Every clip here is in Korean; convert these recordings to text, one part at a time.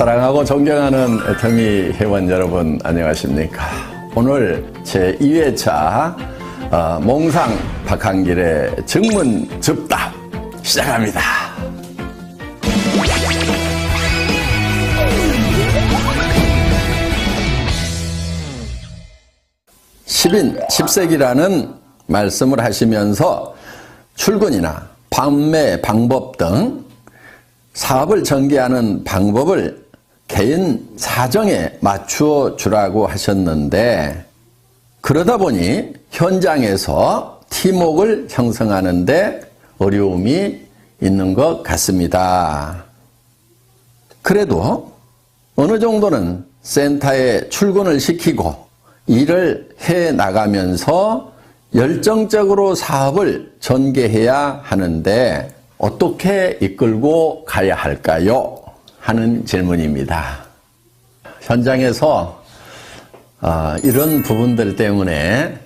사랑하고 존경하는 애터미 회원 여러분 안녕하십니까. 오늘 제2회차 몽상 박한길의 증문즉답 시작합니다. 십인, 십세기라는 말씀을 하시면서 출근이나 판매 방법 등 사업을 전개하는 방법을 개인 사정에 맞추어 주라고 하셨는데, 그러다 보니 현장에서 팀워크를 형성하는 데 어려움이 있는 것 같습니다. 그래도 어느 정도는 센터에 출근을 시키고 일을 해 나가면서 열정적으로 사업을 전개해야 하는데 어떻게 이끌고 가야 할까요? 하는 질문입니다. 현장에서 이런 부분들 때문에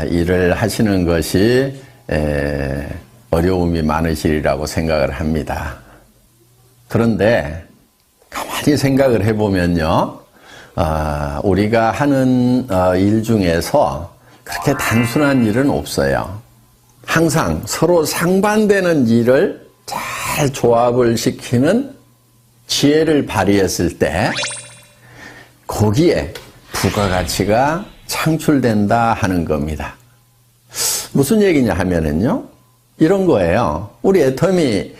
일을 하시는 것이 어려움이 많으시리라고 생각을 합니다. 그런데 가만히 생각을 해보면요, 우리가 하는 일 중에서 그렇게 단순한 일은 없어요. 항상 서로 상반되는 일을 잘 조합을 시키는 지혜를 발휘했을 때 거기에 부가가치가 창출된다 하는 겁니다. 무슨 얘기냐 하면은요, 이런 거예요. 우리 애터미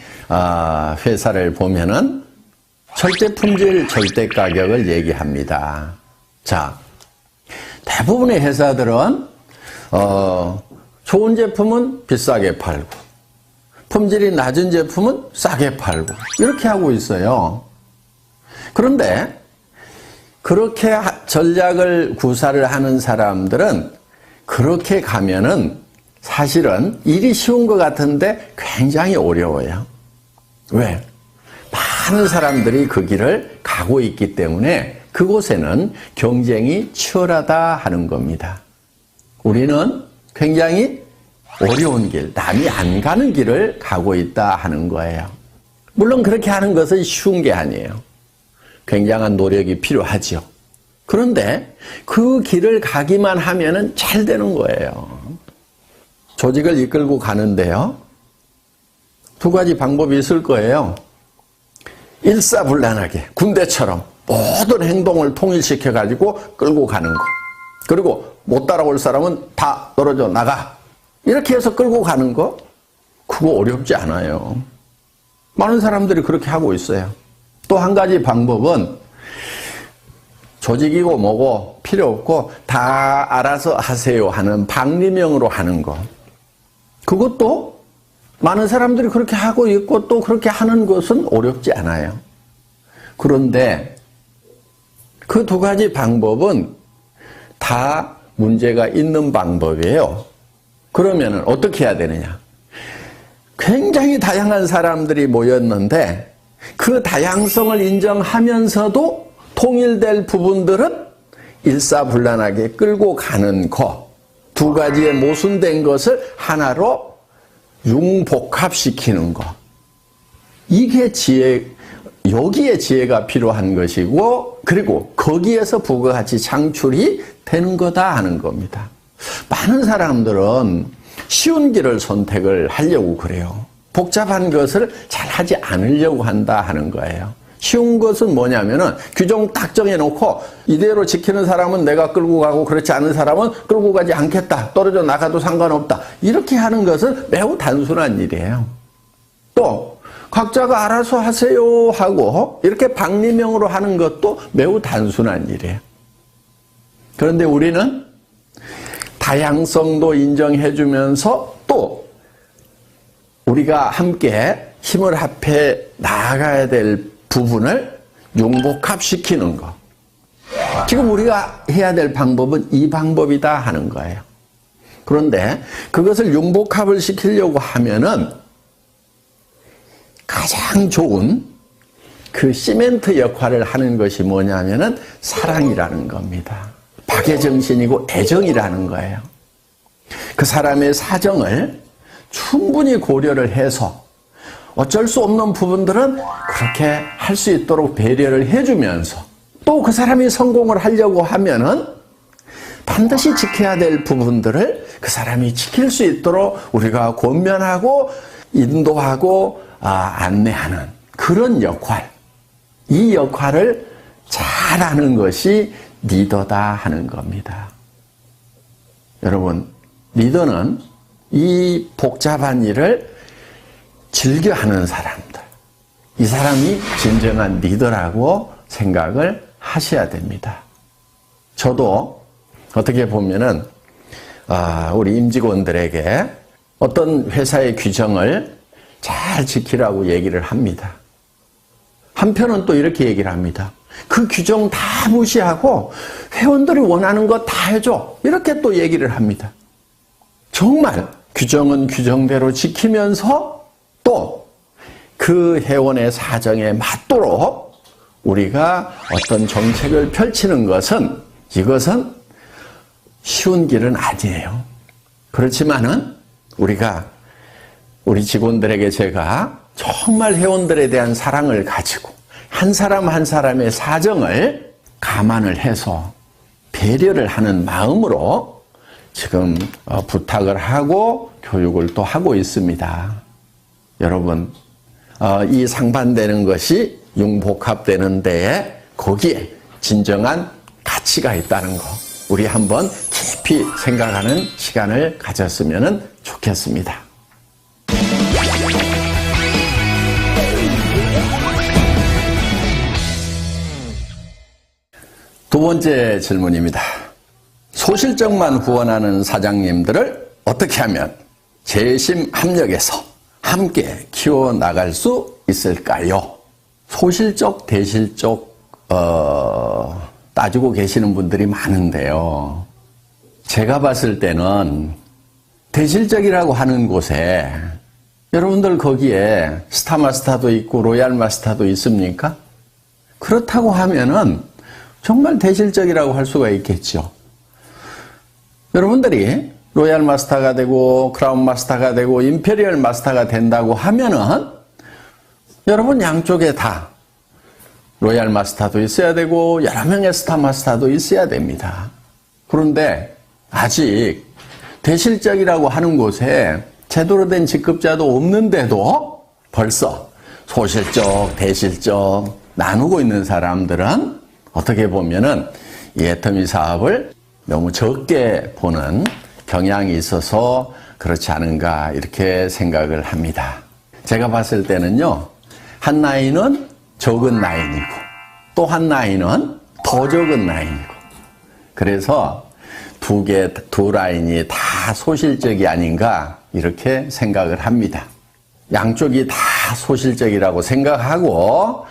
회사를 보면은 절대 품질, 절대 가격을 얘기합니다. 자, 대부분의 회사들은 좋은 제품은 비싸게 팔고 품질이 낮은 제품은 싸게 팔고 이렇게 하고 있어요. 그런데 그렇게 전략을 구사를 하는 사람들은 그렇게 가면은 사실은 일이 쉬운 것 같은데 굉장히 어려워요. 왜? 많은 사람들이 그 길을 가고 있기 때문에 그곳에는 경쟁이 치열하다 하는 겁니다. 우리는 굉장히 어려운 길, 남이 안 가는 길을 가고 있다 하는 거예요. 물론 그렇게 하는 것은 쉬운 게 아니에요. 굉장한 노력이 필요하죠. 그런데 그 길을 가기만 하면은 잘 되는 거예요. 조직을 이끌고 가는데요, 두 가지 방법이 있을 거예요. 일사불란하게 군대처럼 모든 행동을 통일시켜가지고 끌고 가는 거. 그리고 못 따라올 사람은 다 떨어져 나가. 이렇게 해서 끌고 가는 거, 그거 어렵지 않아요. 많은 사람들이 그렇게 하고 있어요. 또 한 가지 방법은 조직이고 뭐고 필요 없고 다 알아서 하세요 하는 방리명으로 하는 거. 그것도 많은 사람들이 그렇게 하고 있고 또 그렇게 하는 것은 어렵지 않아요. 그런데 그 두 가지 방법은 다 문제가 있는 방법이에요. 그러면 어떻게 해야 되느냐? 굉장히 다양한 사람들이 모였는데 그 다양성을 인정하면서도 통일될 부분들은 일사불란하게 끌고 가는 것, 두 가지의 모순된 것을 하나로 융복합시키는 것. 이게 여기에 지혜가 필요한 것이고, 그리고 거기에서 부가가치 창출이 되는 거다 하는 겁니다. 많은 사람들은 쉬운 길을 선택을 하려고 그래요. 복잡한 것을 잘 하지 않으려고 한다 하는 거예요. 쉬운 것은 뭐냐면은 규정 딱 정해놓고 이대로 지키는 사람은 내가 끌고 가고 그렇지 않은 사람은 끌고 가지 않겠다. 떨어져 나가도 상관없다. 이렇게 하는 것은 매우 단순한 일이에요. 또 각자가 알아서 하세요 하고 이렇게 방리명으로 하는 것도 매우 단순한 일이에요. 그런데 우리는 다양성도 인정해주면서 또 우리가 함께 힘을 합해 나아가야 될 부분을 융복합시키는 것. 지금 우리가 해야 될 방법은 이 방법이다 하는 거예요. 그런데 그것을 융복합을 시키려고 하면은 가장 좋은 그 시멘트 역할을 하는 것이 뭐냐면은 사랑이라는 겁니다. 박애정신이고 애정이라는 거예요. 그 사람의 사정을 충분히 고려를 해서 어쩔 수 없는 부분들은 그렇게 할 수 있도록 배려를 해주면서 또 그 사람이 성공을 하려고 하면은 반드시 지켜야 될 부분들을 그 사람이 지킬 수 있도록 우리가 권면하고 인도하고 안내하는 그런 역할, 이 역할을 잘하는 것이 리더다 하는 겁니다. 여러분, 리더는 이 복잡한 일을 즐겨하는 사람들, 이 사람이 진정한 리더라고 생각을 하셔야 됩니다. 저도 어떻게 보면은 우리 임직원들에게 어떤 회사의 규정을 잘 지키라고 얘기를 합니다. 한편은 또 이렇게 얘기를 합니다. 그 규정 다 무시하고 회원들이 원하는 거 다 해줘. 이렇게 또 얘기를 합니다. 정말 규정은 규정대로 지키면서 또 그 회원의 사정에 맞도록 우리가 어떤 정책을 펼치는 것은 이것은 쉬운 길은 아니에요. 그렇지만은 우리 직원들에게 제가 정말 회원들에 대한 사랑을 가지고 한 사람 한 사람의 사정을 감안을 해서 배려를 하는 마음으로 지금 부탁을 하고 교육을 또 하고 있습니다. 여러분, 이 상반되는 것이 융복합되는 데에 거기에 진정한 가치가 있다는 거 우리 한번 깊이 생각하는 시간을 가졌으면 좋겠습니다. 두 번째 질문입니다. 소실적만 후원하는 사장님들을 어떻게 하면 재심 합력해서 함께 키워나갈 수 있을까요? 소실적, 대실적 따지고 계시는 분들이 많은데요. 제가 봤을 때는 대실적이라고 하는 곳에 여러분들 거기에 스타마스터도 있고 로얄마스터도 있습니까? 그렇다고 하면은 정말 대실적이라고 할 수가 있겠죠. 여러분들이 로얄 마스터가 되고 크라운 마스터가 되고 임페리얼 마스터가 된다고 하면은 여러분 양쪽에 다 로얄 마스터도 있어야 되고 여러 명의 스타 마스터도 있어야 됩니다. 그런데 아직 대실적이라고 하는 곳에 제대로 된 직급자도 없는데도 벌써 소실적, 대실적 나누고 있는 사람들은 어떻게 보면은 이 애터미 사업을 너무 적게 보는 경향이 있어서 그렇지 않은가 이렇게 생각을 합니다. 제가 봤을 때는요, 한 라인은 적은 라인이고 또 한 라인은 더 적은 라인이고 그래서 두 라인이 다 소실적이 아닌가 이렇게 생각을 합니다. 양쪽이 다 소실적이라고 생각하고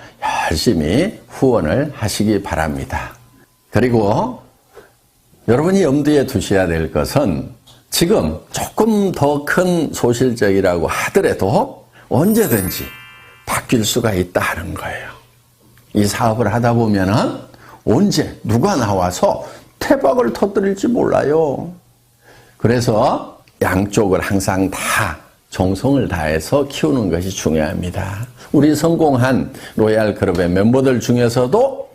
열심히 후원을 하시기 바랍니다. 그리고 여러분이 염두에 두셔야 될 것은 지금 조금 더 큰 소실적이라고 하더라도 언제든지 바뀔 수가 있다는 거예요. 이 사업을 하다 보면은 언제 누가 나와서 태박을 터뜨릴지 몰라요. 그래서 양쪽을 항상 다 정성을 다해서 키우는 것이 중요합니다. 우리 성공한 로얄클럽의 멤버들 중에서도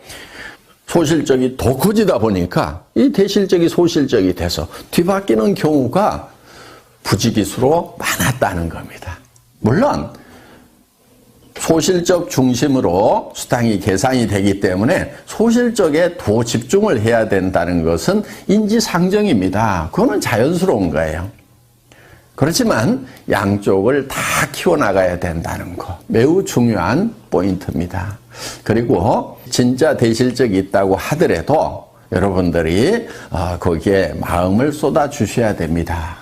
소실적이 더 커지다 보니까 이 대실적이 소실적이 돼서 뒤바뀌는 경우가 부지기수로 많았다는 겁니다. 물론 소실적 중심으로 수당이 계산이 되기 때문에 소실적에 더 집중을 해야 된다는 것은 인지상정입니다. 그거는 자연스러운 거예요. 그렇지만 양쪽을 다 키워나가야 된다는 거 매우 중요한 포인트입니다. 그리고 진짜 대실적이 있다고 하더라도 여러분들이 거기에 마음을 쏟아주셔야 됩니다.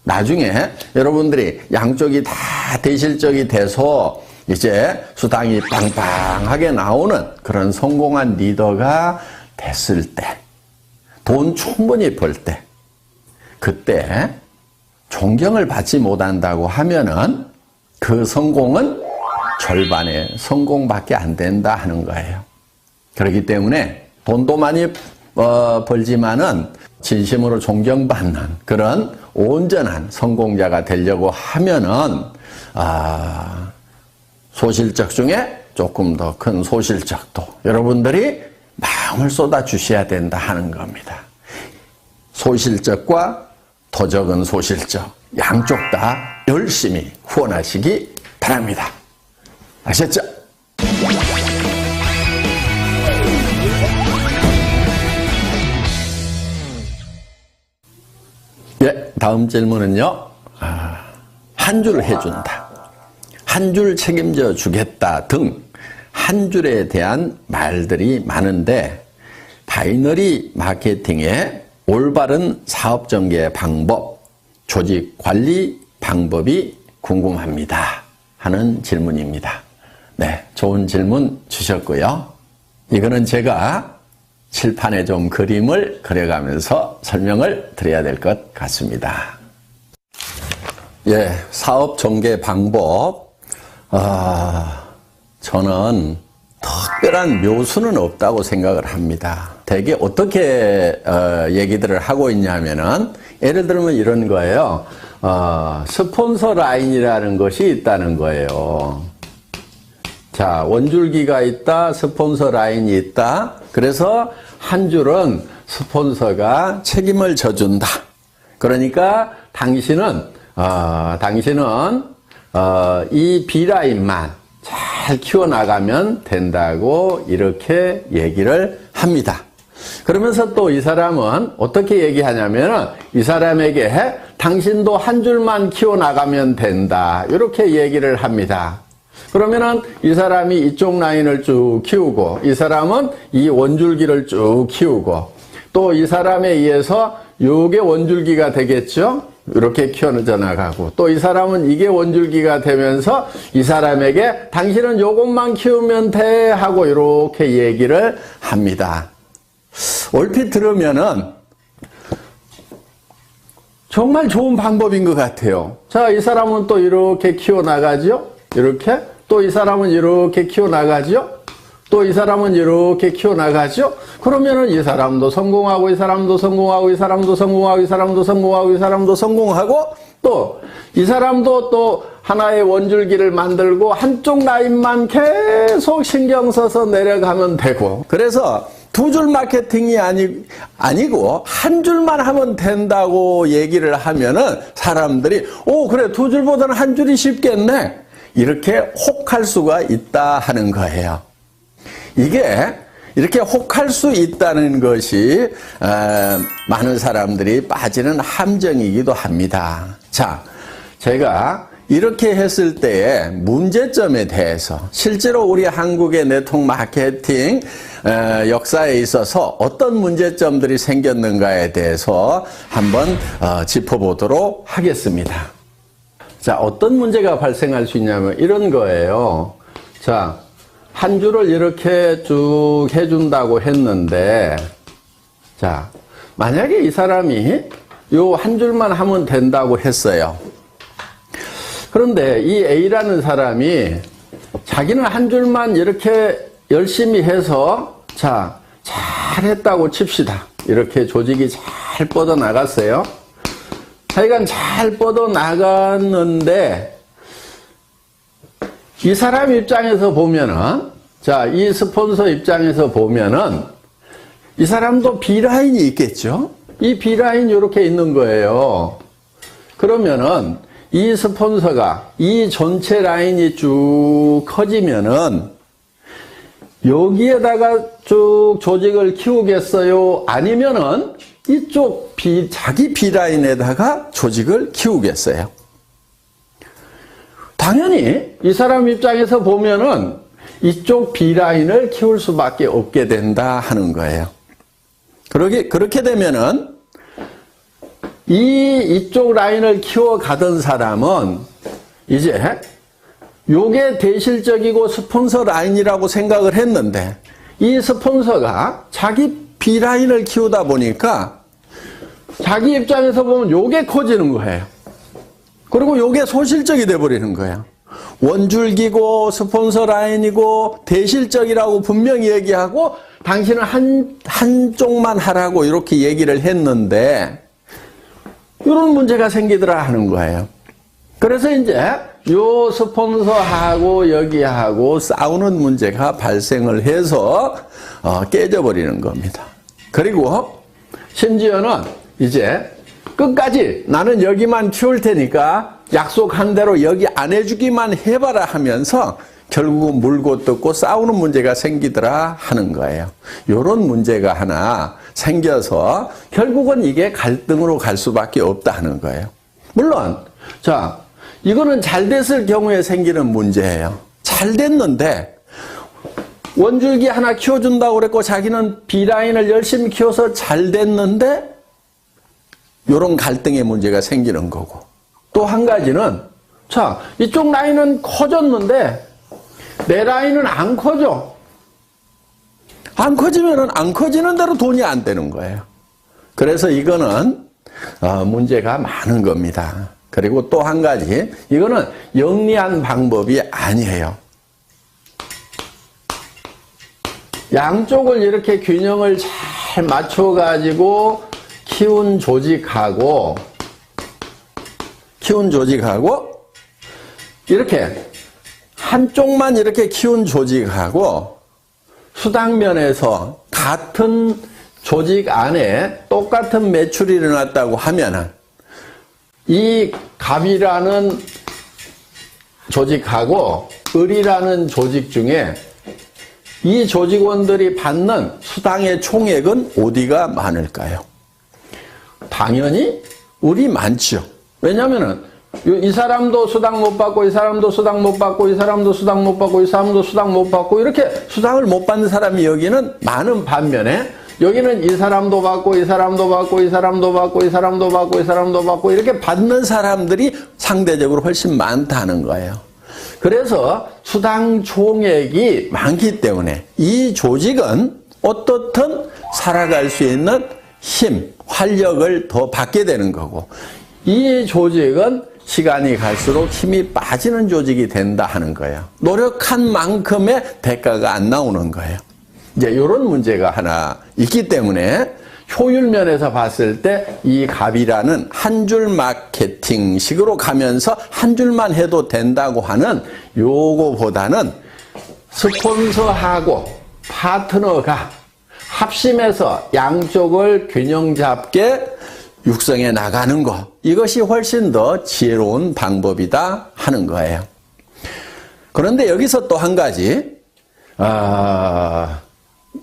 나중에 여러분들이 양쪽이 다 대실적이 돼서 이제 수당이 빵빵하게 나오는 그런 성공한 리더가 됐을 때, 돈 충분히 벌 때, 그때 존경을 받지 못한다고 하면은 그 성공은 절반의 성공밖에 안 된다 하는 거예요. 그렇기 때문에 돈도 많이 벌지만은 진심으로 존경받는 그런 온전한 성공자가 되려고 하면은 소실적 중에 조금 더 큰 소실적도 여러분들이 마음을 쏟아 주셔야 된다 하는 겁니다. 소실적과 더 적은 소실적 양쪽 다 열심히 후원하시기 바랍니다. 아셨죠? 예, 다음 질문은요. 한 줄 해준다, 한 줄 책임져 주겠다 등 한 줄에 대한 말들이 많은데 바이너리 마케팅의 올바른 사업 전개 방법, 조직 관리 방법이 궁금합니다 하는 질문입니다. 네, 좋은 질문 주셨고요. 이거는 제가 칠판에 좀 그림을 그려가면서 설명을 드려야 될 것 같습니다. 예, 사업 전개 방법. 저는 특별한 묘수는 없다고 생각을 합니다. 되게 어떻게 얘기들을 하고 있냐면은 예를 들면 이런 거예요. 스폰서 라인이라는 것이 있다는 거예요. 자, 원줄기가 있다, 스폰서 라인이 있다. 그래서 한 줄은 스폰서가 책임을 져준다. 그러니까 당신은 이 B라인만 잘 키워나가면 된다고 이렇게 얘기를 합니다. 그러면서 또 이 사람은 어떻게 얘기하냐면 이 사람에게 당신도 한 줄만 키워나가면 된다 이렇게 얘기를 합니다. 그러면은 이 사람이 이쪽 라인을 쭉 키우고 이 사람은 이 원줄기를 쭉 키우고 또 이 사람에 의해서 요게 원줄기가 되겠죠. 이렇게 키워져 나가고 또 이 사람은 이게 원줄기가 되면서 이 사람에게 당신은 요것만 키우면 돼 하고 이렇게 얘기를 합니다. 얼핏 들으면은 정말 좋은 방법인 것 같아요. 자, 이 사람은 또 이렇게 키워나가죠. 이렇게 또 이 사람은 이렇게 키워나가죠. 또 이 사람은 이렇게 키워나가죠. 그러면은 이 사람도 성공하고 이 사람도 성공하고 이 사람도 성공하고 이 사람도 성공하고 이 사람도 성공하고 또 이 사람도 또 하나의 원줄기를 만들고 한쪽 라인만 계속 신경 써서 내려가면 되고 그래서 두 줄 마케팅이 아니고 한 줄만 하면 된다고 얘기를 하면은 사람들이 그래 두 줄보다는 한 줄이 쉽겠네 이렇게 혹할 수가 있다 하는 거예요. 이게 이렇게 혹할 수 있다는 것이 많은 사람들이 빠지는 함정이기도 합니다. 자, 제가 이렇게 했을 때의 문제점에 대해서 실제로 우리 한국의 네트워크 마케팅 역사에 있어서 어떤 문제점들이 생겼는가에 대해서 한번 짚어보도록 하겠습니다. 자, 어떤 문제가 발생할 수 있냐면 이런 거예요. 자, 한 줄을 이렇게 쭉 해준다고 했는데, 자, 만약에 이 사람이 요 한 줄만 하면 된다고 했어요. 그런데 이 A라는 사람이 자기는 한 줄만 이렇게 열심히 해서, 자, 잘했다고 칩시다. 이렇게 조직이 잘 뻗어나갔어요. 하여간 잘 뻗어나갔는데, 이 사람 입장에서 보면은, 자, 이 스폰서 입장에서 보면은, 이 사람도 B라인이 있겠죠? 이 B라인이 이렇게 있는 거예요. 그러면은, 이 스폰서가 이 전체 라인이 쭉 커지면은, 여기에다가 쭉 조직을 키우겠어요? 아니면은, 이쪽 자기 B라인에다가 조직을 키우겠어요? 당연히 이 사람 입장에서 보면은 이쪽 B라인을 키울 수밖에 없게 된다 하는 거예요. 그렇게 되면은 이쪽 라인을 키워가던 사람은 이제 요게 대실적이고 스폰서 라인이라고 생각을 했는데 이 스폰서가 자기 B라인을 키우다 보니까 자기 입장에서 보면 요게 커지는 거예요. 그리고 요게 소실적이 돼버리는 거예요. 원줄기고 스폰서 라인이고 대실적이라고 분명히 얘기하고 당신은 한쪽만 하라고 이렇게 얘기를 했는데 이런 문제가 생기더라 하는 거예요. 그래서 이제 요 스폰서하고 여기하고 싸우는 문제가 발생을 해서 깨져버리는 겁니다. 그리고 심지어는 이제 끝까지 나는 여기만 키울 테니까 약속한 대로 여기 안 해주기만 해봐라 하면서 결국은 물고 뜯고 싸우는 문제가 생기더라 하는 거예요. 이런 문제가 하나 생겨서 결국은 이게 갈등으로 갈 수밖에 없다 하는 거예요. 물론 자, 이거는 잘 됐을 경우에 생기는 문제예요. 잘 됐는데 원줄기 하나 키워준다고 그랬고 자기는 B라인을 열심히 키워서 잘 됐는데 이런 갈등의 문제가 생기는 거고, 또 한 가지는 자, 이쪽 라인은 커졌는데 내 라인은 안 커져. 안 커지면은 안 커지는 대로 돈이 안 되는 거예요. 그래서 이거는 문제가 많은 겁니다. 그리고 또 한 가지, 이거는 영리한 방법이 아니에요. 양쪽을 이렇게 균형을 잘 맞춰가지고 키운 조직하고 이렇게 한쪽만 이렇게 키운 조직하고 수당면에서 같은 조직 안에 똑같은 매출이 일어났다고 하면은 이 갑이라는 조직하고 을이라는 조직 중에 이 조직원들이 받는 수당의 총액은 어디가 많을까요? 당연히 을이 많죠. 왜냐하면은 이 사람도 수당 못 받고 이 사람도 수당 못 받고 이 사람도 수당 못 받고 이 사람도 수당 못 받고 이렇게 수당을 못 받는 사람이 여기는 많은 반면에 여기는 이 사람도 받고 이 사람도 받고 이 사람도 받고 이 사람도 받고 이 사람도 받고 이렇게 받는 사람들이 상대적으로 훨씬 많다는 거예요. 그래서 수당 총액이 많기 때문에 이 조직은 어떻든 살아갈 수 있는 힘, 활력을 더 받게 되는 거고, 이 조직은 시간이 갈수록 힘이 빠지는 조직이 된다 하는 거예요. 노력한 만큼의 대가가 안 나오는 거예요. 이제 이런 문제가 하나 있기 때문에 효율 면에서 봤을 때 이 갑이라는 한 줄 마케팅식으로 가면서 한 줄만 해도 된다고 하는 요거보다는 스폰서하고 파트너가 합심해서 양쪽을 균형 잡게 육성해 나가는 것, 이것이 훨씬 더 지혜로운 방법이다 하는 거예요. 그런데 여기서 또 한 가지,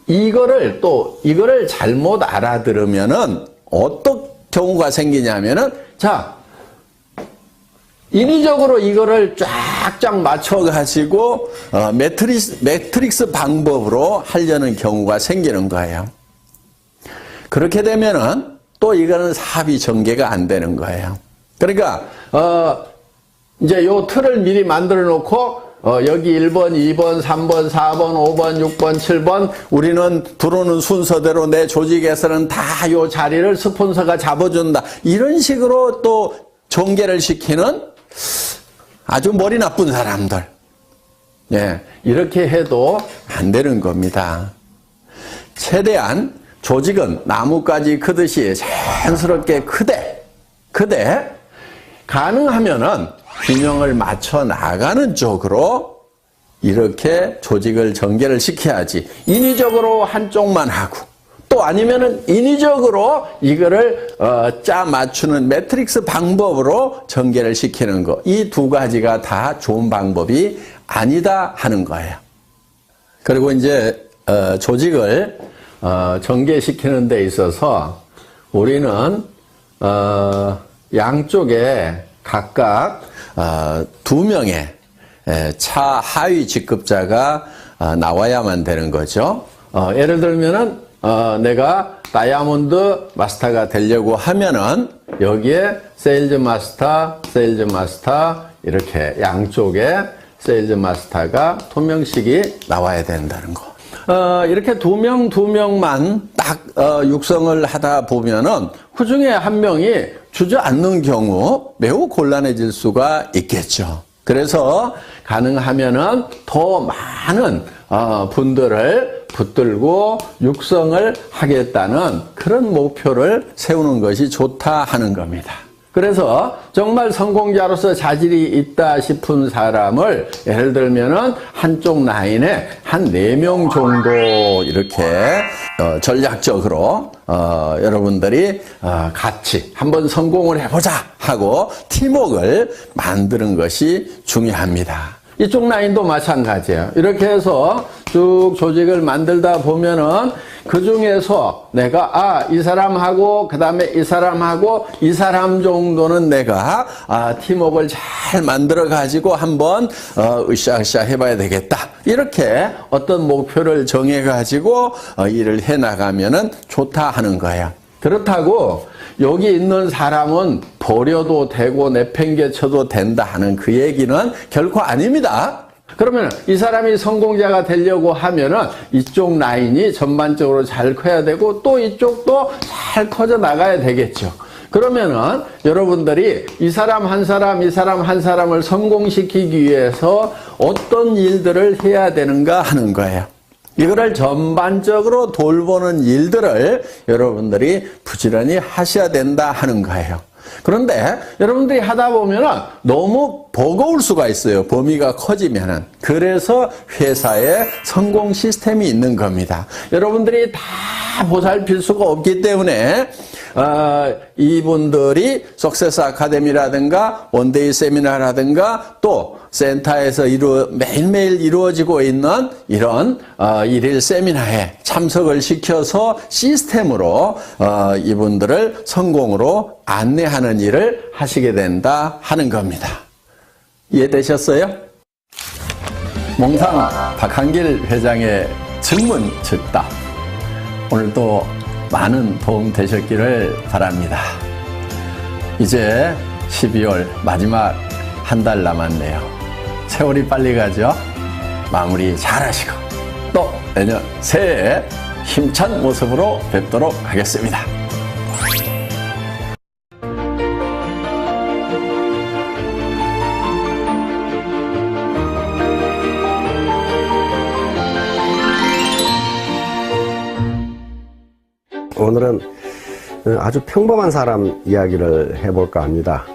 이거를 잘못 알아들으면은 어떤 경우가 생기냐면은, 자, 인위적으로 이거를 쫙쫙 맞춰가지고, 매트릭스 방법으로 하려는 경우가 생기는 거예요. 그렇게 되면은, 또 이거는 사업이 전개가 안 되는 거예요. 그러니까, 이제 요 틀을 미리 만들어 놓고, 여기 1번, 2번, 3번, 4번, 5번, 6번, 7번, 우리는 들어오는 순서대로 내 조직에서는 다 요 자리를 스폰서가 잡아준다. 이런 식으로 또 전개를 시키는 아주 머리 나쁜 사람들. 예, 이렇게 해도 안 되는 겁니다. 최대한 조직은 나무까지 크듯이 자연스럽게 크되 가능하면은 균형을 맞춰 나가는 쪽으로 이렇게 조직을 전개를 시켜야지, 인위적으로 한쪽만 하고 또 아니면은 인위적으로 이거를 짜 맞추는 매트릭스 방법으로 전개를 시키는 거, 이 두 가지가 다 좋은 방법이 아니다 하는 거예요. 그리고 이제 조직을 전개시키는 데 있어서 우리는 양쪽에 각각 2명의 차 하위 직급자가 나와야만 되는 거죠. 예를 들면은 내가 다이아몬드 마스터가 되려고 하면은 여기에 세일즈 마스터 이렇게 양쪽에 세일즈 마스터가 2명씩이 나와야 된다는 거. 이렇게 2명만 딱 육성을 하다 보면은 그 중에 한 명이 주저앉는 경우 매우 곤란해질 수가 있겠죠. 그래서 가능하면은 더 많은 분들을 붙들고 육성을 하겠다는 그런 목표를 세우는 것이 좋다 하는 겁니다. 그래서 정말 성공자로서 자질이 있다 싶은 사람을 예를 들면은 한쪽 라인에 한 4명 정도 이렇게 전략적으로 여러분들이 같이 한번 성공을 해보자 하고 팀워크를 만드는 것이 중요합니다. 이쪽 라인도 마찬가지예요. 이렇게 해서 쭉 조직을 만들다 보면은 그 중에서 내가 이 사람하고 그 다음에 이 사람하고 이 사람 정도는 내가 팀워크를 잘 만들어 가지고 한번 으쌰으쌰 해봐야 되겠다. 이렇게 어떤 목표를 정해 가지고 일을 해 나가면은 좋다 하는 거예요. 그렇다고 여기 있는 사람은 버려도 되고 내팽개쳐도 된다 하는 그 얘기는 결코 아닙니다. 그러면 이 사람이 성공자가 되려고 하면은 이쪽 라인이 전반적으로 잘 커야 되고 또 이쪽도 잘 커져 나가야 되겠죠. 그러면은 여러분들이 이 사람 한 사람, 이 사람 한 사람을 성공시키기 위해서 어떤 일들을 해야 되는가 하는 거예요. 이거를 전반적으로 돌보는 일들을 여러분들이 부지런히 하셔야 된다 하는 거예요. 그런데 여러분들이 하다 보면은 너무 버거울 수가 있어요. 범위가 커지면은. 그래서 회사에 성공 시스템이 있는 겁니다. 여러분들이 다 보살필 수가 없기 때문에 이분들이 석세스 아카데미라든가 원데이 세미나라든가 또 센터에서 매일매일 이루어지고 있는 이런 일일 세미나에 참석을 시켜서 시스템으로 이분들을 성공으로 안내하는 일을 하시게 된다 하는 겁니다. 이해되셨어요? 몽상 박한길 회장의 증문 즉답. 오늘도 많은 도움 되셨기를 바랍니다. 이제 12월 마지막 한 달 남았네요. 세월이 빨리 가죠? 마무리 잘 하시고 또 내년 새해에 힘찬 모습으로 뵙도록 하겠습니다. 오늘은 아주 평범한 사람 이야기를 해볼까 합니다.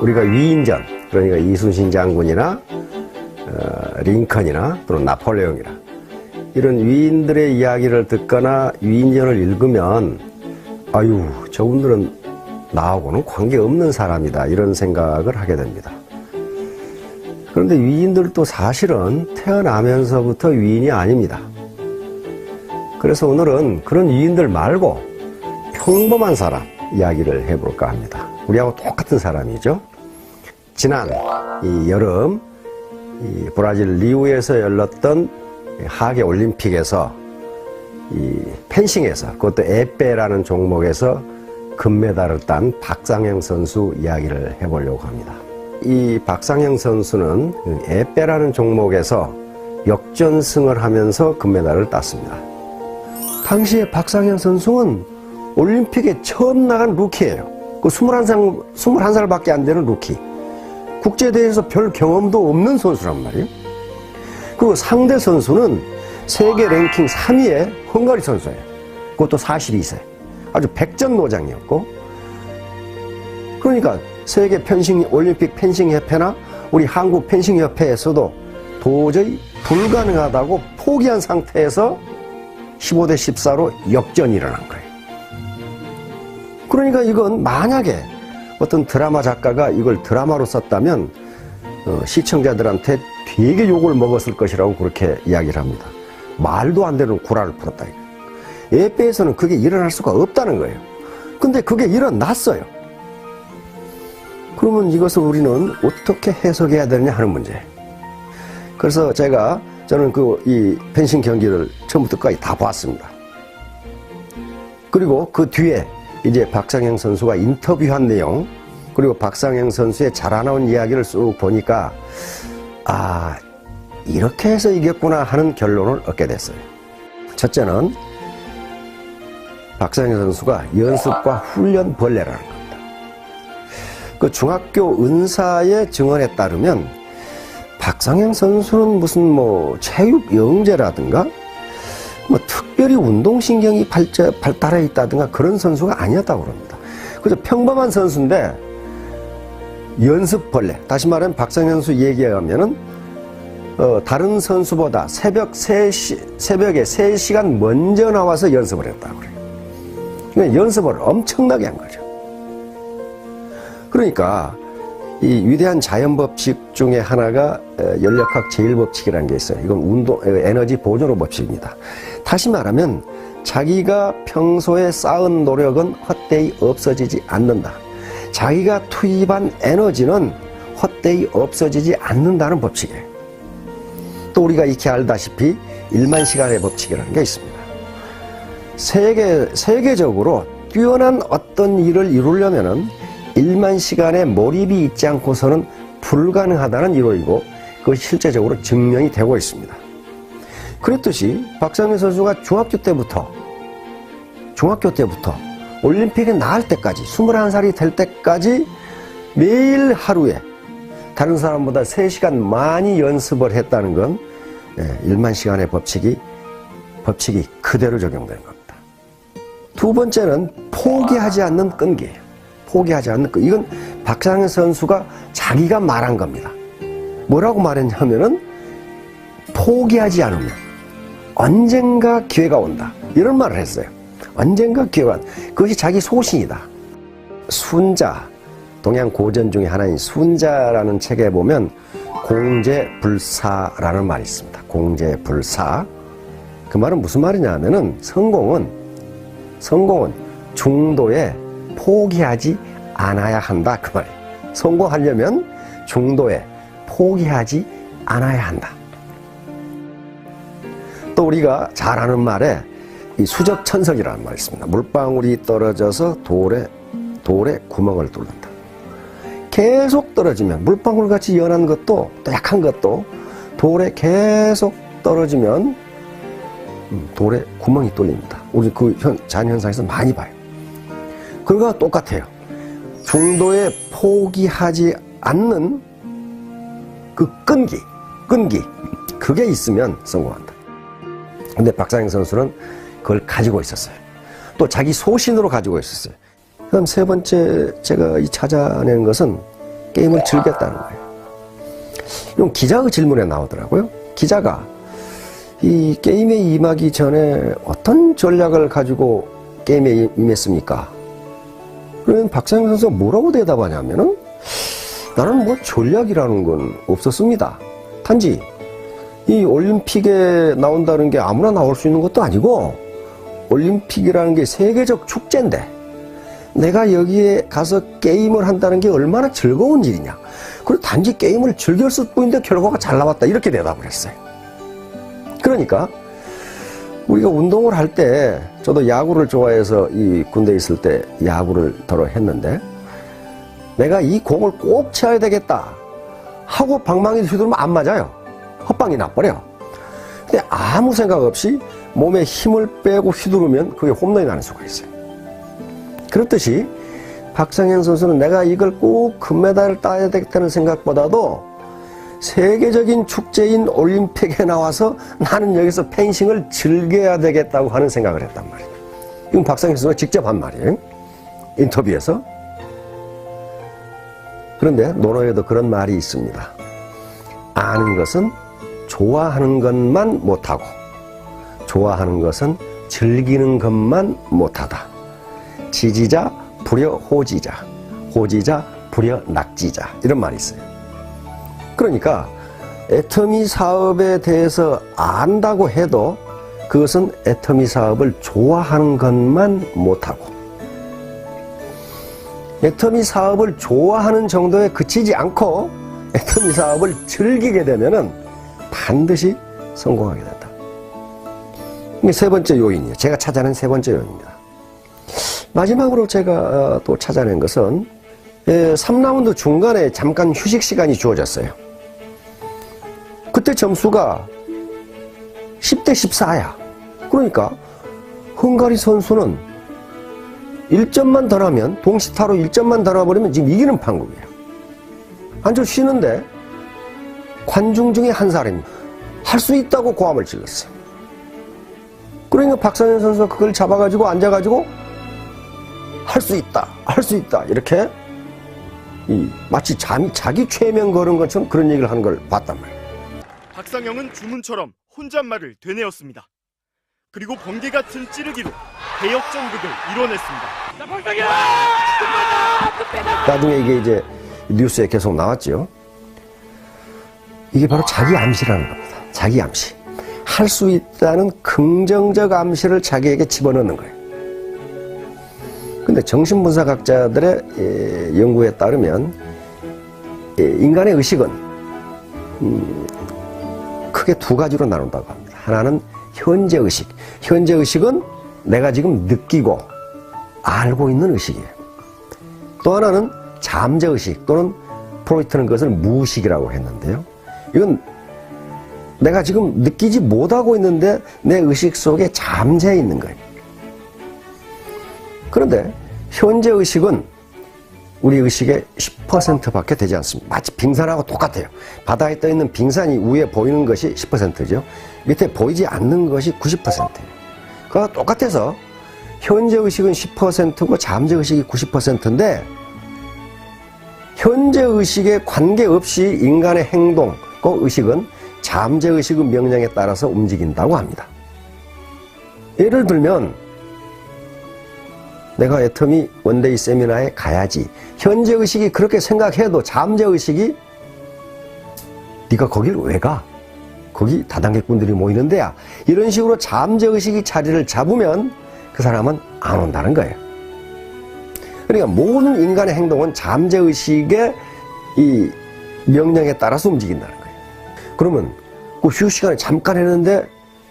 우리가 위인전, 그러니까 이순신 장군이나 링컨이나 또는 나폴레옹이나 이런 위인들의 이야기를 듣거나 위인전을 읽으면 아유, 저분들은 나하고는 관계없는 사람이다 이런 생각을 하게 됩니다. 그런데 위인들도 사실은 태어나면서부터 위인이 아닙니다. 그래서 오늘은 그런 위인들 말고 평범한 사람 이야기를 해볼까 합니다. 우리하고 똑같은 사람이죠. 지난 이 여름 이 브라질 리우에서 열렸던 하계 올림픽에서 이 펜싱에서 그것도 에페라는 종목에서 금메달을 딴 박상영 선수 이야기를 해보려고 합니다. 이 박상영 선수는 에페라는 종목에서 역전승을 하면서 금메달을 땄습니다. 당시에 박상영 선수는 올림픽에 처음 나간 루키예요. 그 21살밖에 안 되는 루키. 국제대회에서 별 경험도 없는 선수란 말이에요. 그리고 상대 선수는 세계 랭킹 3위의 헝가리 선수예요. 그것도 42세. 아주 백전노장이었고, 그러니까 세계 펜싱, 올림픽 펜싱협회나 우리 한국 펜싱협회에서도 도저히 불가능하다고 포기한 상태에서 15대 14로 역전이 일어난 거예요. 그러니까 이건 만약에 어떤 드라마 작가가 이걸 드라마로 썼다면 시청자들한테 되게 욕을 먹었을 것이라고 그렇게 이야기를 합니다. 말도 안 되는 구라를 풀었다. 에페에서는 그게 일어날 수가 없다는 거예요. 근데 그게 일어났어요. 그러면 이것을 우리는 어떻게 해석해야 되느냐 하는 문제. 그래서 저는 이 펜싱 경기를 처음부터 끝까지 다 봤습니다. 그리고 그 뒤에 이제 박상영 선수가 인터뷰한 내용, 그리고 박상영 선수의 자라나온 이야기를 쑥 보니까 아, 이렇게 해서 이겼구나 하는 결론을 얻게 됐어요. 첫째는 박상영 선수가 연습과 훈련 벌레라는 겁니다. 그 중학교 은사의 증언에 따르면 박상영 선수는 무슨 체육 영재라든가 특별히 운동신경이 발달해 있다든가 그런 선수가 아니었다고 그럽니다. 그저 평범한 선수인데 연습벌레, 다시 말하면 박상현 선수 얘기에 의하면은 다른 선수보다 새벽에 3시간 먼저 나와서 연습을 했다고 그래요. 그러니까 연습을 엄청나게 한 거죠. 그러니까 이 위대한 자연법칙 중에 하나가 연력학 제1법칙이라는 게 있어요. 이건 에너지 보존 법칙입니다. 다시 말하면 자기가 평소에 쌓은 노력은 헛되이 없어지지 않는다. 자기가 투입한 에너지는 헛되이 없어지지 않는다는 법칙이에요. 또 우리가 익히 알다시피 1만 시간의 법칙이라는 게 있습니다. 세계적으로 뛰어난 어떤 일을 이루려면은 1만 시간의 몰입이 있지 않고서는 불가능하다는 이론이고 그것이 실제적으로 증명이 되고 있습니다. 그랬듯이 박상현 선수가 중학교 때부터 올림픽에 나갈 때까지 21살이 될 때까지 매일 하루에 다른 사람보다 3시간 많이 연습을 했다는 건 1만 시간의 법칙이 그대로 적용되는 겁니다. 두 번째는 포기하지 않는 끈기예요. 포기하지 않는 끈기. 이건 박상현 선수가 자기가 말한 겁니다. 뭐라고 말했냐면은 포기하지 않으면 언젠가 기회가 온다. 이런 말을 했어요. 언젠가 기회가 온다. 그것이 자기 소신이다. 순자, 동양 고전 중에 하나인 순자라는 책에 보면 공재불사라는 말이 있습니다. 공재불사. 그 말은 무슨 말이냐 하면은 성공은 중도에 포기하지 않아야 한다. 그 말이에요. 성공하려면 중도에 포기하지 않아야 한다. 또 우리가 잘 아는 말에 이 수적천석이라는 말이 있습니다. 물방울이 떨어져서 돌에 구멍을 뚫는다. 계속 떨어지면 물방울같이 연한 것도 또 약한 것도 돌에 계속 떨어지면 돌에 구멍이 뚫립니다. 우리 그 자연현상에서 많이 봐요. 그거와 똑같아요. 중도에 포기하지 않는 그 끈기 그게 있으면 성공한다. 근데 박상현 선수는 그걸 가지고 있었어요. 또 자기 소신으로 가지고 있었어요. 그다음 세 번째 제가 찾아낸 것은 게임을 즐겼다는 거예요. 이건 기자의 질문에 나오더라고요. 기자가 이 게임에 임하기 전에 어떤 전략을 가지고 게임에 임했습니까? 그러면 박상현 선수가 뭐라고 대답하냐면은 나는 뭐 전략이라는 건 없었습니다. 단지 이 올림픽에 나온다는 게 아무나 나올 수 있는 것도 아니고 올림픽이라는 게 세계적 축제인데 내가 여기에 가서 게임을 한다는 게 얼마나 즐거운 일이냐. 그리고 단지 게임을 즐겼을 뿐인데 결과가 잘 나왔다. 이렇게 대답을 했어요. 그러니까 우리가 운동을 할 때 저도 야구를 좋아해서 이 군대에 있을 때 야구를 더러 했는데 내가 이 공을 꼭 쳐야 되겠다 하고 방망이를 휘두르면 안 맞아요. 헛방이 나버려. 근데 아무 생각 없이 몸에 힘을 빼고 휘두르면 그게 홈런이 나는 수가 있어요. 그렇듯이 박상현 선수는 내가 이걸 꼭 금메달을 따야 되겠다는 생각보다도 세계적인 축제인 올림픽에 나와서 나는 여기서 펜싱을 즐겨야 되겠다고 하는 생각을 했단 말이에요. 이건 박상현 선수가 직접 한 말이에요. 인터뷰에서. 그런데 논어에도 그런 말이 있습니다. 아는 것은 좋아하는 것만 못하고 좋아하는 것은 즐기는 것만 못하다. 지지자 불여 호지자, 호지자 불여 낙지자, 이런 말이 있어요. 그러니까 애터미 사업에 대해서 안다고 해도 그것은 애터미 사업을 좋아하는 것만 못하고 애터미 사업을 좋아하는 정도에 그치지 않고 애터미 사업을 즐기게 되면은 반드시 성공하게 된다. 이게 세 번째 요인이에요. 제가 찾아낸 세 번째 요인입니다. 마지막으로 제가 또 찾아낸 것은 3라운드 중간에 잠깐 휴식 시간이 주어졌어요. 그때 점수가 10대 14야. 그러니까 헝가리 선수는 1점만 더 나면 동시타로 1점만 더 나버리면 지금 이기는 판국이에요. 한참 쉬는데 관중 중에 한 사람이 할 수 있다고 고함을 질렀어요. 그러니까 박상현 선수가 그걸 잡아가지고 앉아가지고 할 수 있다, 할 수 있다 이렇게 마치 자기 최면 걸은 것처럼 그런 얘기를 하는 걸 봤단 말이에요. 박상영은 주문처럼 혼잣말을 되뇌었습니다. 그리고 번개 같은 찌르기로 대역전극을 이뤄냈습니다. 나중에 이게 이제 뉴스에 계속 나왔죠. 이게 바로 자기 암시라는 겁니다. 자기 암시. 할 수 있다는 긍정적 암시를 자기에게 집어넣는 거예요. 근데 정신분석학자들의 연구에 따르면 인간의 의식은 크게 두 가지로 나눈다고 합니다. 하나는 현재 의식. 현재 의식은 내가 지금 느끼고 알고 있는 의식이에요. 또 하나는 잠재 의식 또는 프로이트는 그것을 무의식이라고 했는데요. 이건 내가 지금 느끼지 못하고 있는데 내 의식 속에 잠재해 있는 거예요. 그런데 현재 의식은 우리 의식의 10%밖에 되지 않습니다. 마치 빙산하고 똑같아요. 바다에 떠 있는 빙산이 위에 보이는 것이 10%죠. 밑에 보이지 않는 것이 90%예요. 그와 똑같아서 현재 의식은 10%고 잠재 의식이 90%인데 현재 의식에 관계없이 인간의 행동, 그 의식은 잠재 의식의 명령에 따라서 움직인다고 합니다. 예를 들면 내가 애터미 원데이 세미나에 가야지. 현재 의식이 그렇게 생각해도 잠재 의식이 네가 거길 왜 가? 거기 다단계꾼들이 모이는 데야. 이런 식으로 잠재 의식이 자리를 잡으면 그 사람은 안 온다는 거예요. 그러니까 모든 인간의 행동은 잠재 의식의 이 명령에 따라서 움직인다는 거예요. 그러면 그 휴식 시간에 잠깐 했는데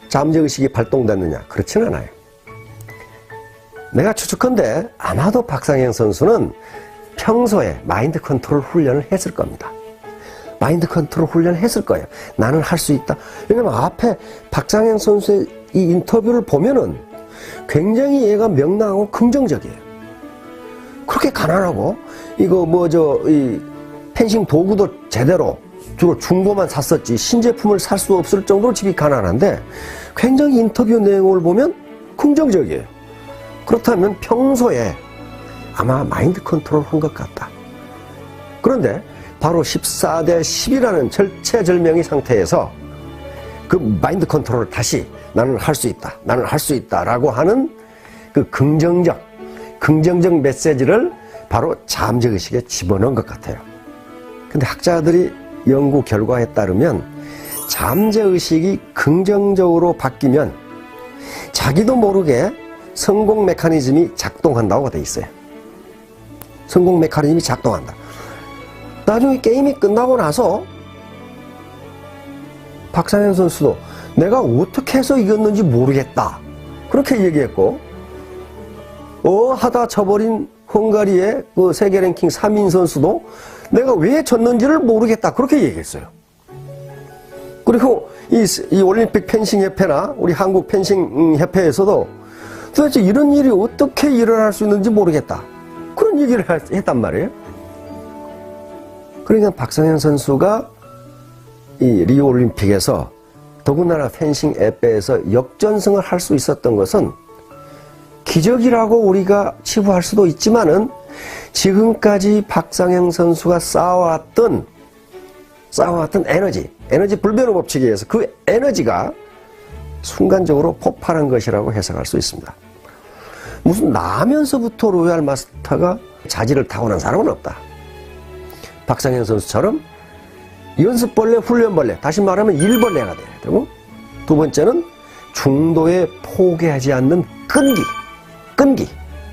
잠재 의식이 발동됐느냐? 그렇지는 않아요. 내가 추측컨대 아마도 박상영 선수는 평소에 마인드 컨트롤 훈련을 했을 겁니다. 마인드 컨트롤 훈련을 했을 거예요. 나는 할 수 있다. 왜냐면 앞에 박상영 선수의 이 인터뷰를 보면은 굉장히 얘가 명랑하고 긍정적이에요. 그렇게 가난하고 이거 이 펜싱 도구도 제대로 주로 중고만 샀었지 신제품을 살 수 없을 정도로 집이 가난한데 굉장히 인터뷰 내용을 보면 긍정적이에요. 그렇다면 평소에 아마 마인드 컨트롤 한 것 같다. 그런데 바로 14대 10이라는 절체절명의 상태에서 그 마인드 컨트롤을 다시 나는 할 수 있다. 나는 할 수 있다. 라고 하는 그 긍정적 메시지를 바로 잠재의식에 집어넣은 것 같아요. 근데 학자들이 연구 결과에 따르면 잠재의식이 긍정적으로 바뀌면 자기도 모르게 성공 메커니즘이 작동한다고 돼 있어요. 성공 메커니즘이 작동한다. 나중에 게임이 끝나고 나서 박상현 선수도 내가 어떻게 해서 이겼는지 모르겠다. 그렇게 얘기했고, 하다 쳐버린 헝가리의 그 세계 랭킹 3인 선수도 내가 왜 졌는지를 모르겠다. 그렇게 얘기했어요. 그리고 이 올림픽 펜싱 협회나 우리 한국 펜싱 협회에서도 도대체 이런 일이 어떻게 일어날 수 있는지 모르겠다. 그런 얘기를 했단 말이에요. 그러니까 박상현 선수가 이 리오 올림픽에서 더군다나 펜싱 앱에서 역전승을 할 수 있었던 것은 기적이라고 우리가 치부할 수도 있지만은 지금까지 박상현 선수가 쌓아왔던 에너지 불변의 법칙에 의해서 그 에너지가 순간적으로 폭발한 것이라고 해석할 수 있습니다. 무슨 나면서부터 로얄 마스터가 자질을 타고난 사람은 없다. 박상현 선수처럼 연습벌레, 훈련벌레, 다시 말하면 일벌레가 돼야 되고, 두 번째는 중도에 포기하지 않는 끈기,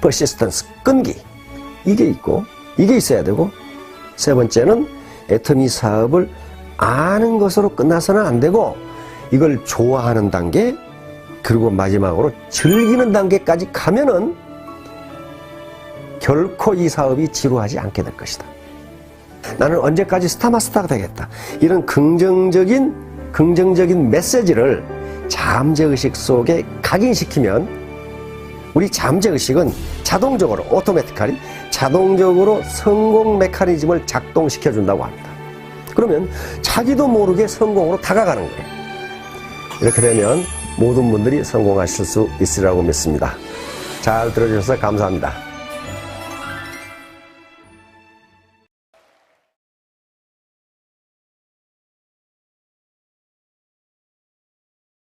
persistence, 끈기. 이게 있어야 되고, 세 번째는 애터미 사업을 아는 것으로 끝나서는 안 되고, 이걸 좋아하는 단계, 그리고 마지막으로 즐기는 단계까지 가면은 결코 이 사업이 지루하지 않게 될 것이다. 나는 언제까지 스타마스터가 되겠다. 이런 긍정적인 메시지를 잠재의식 속에 각인시키면 우리 잠재의식은 자동적으로 성공 메커니즘을 작동시켜 준다고 합니다. 그러면 자기도 모르게 성공으로 다가가는 거예요. 이렇게 되면 모든 분들이 성공하실 수 있으리라고 믿습니다. 잘 들어주셔서 감사합니다.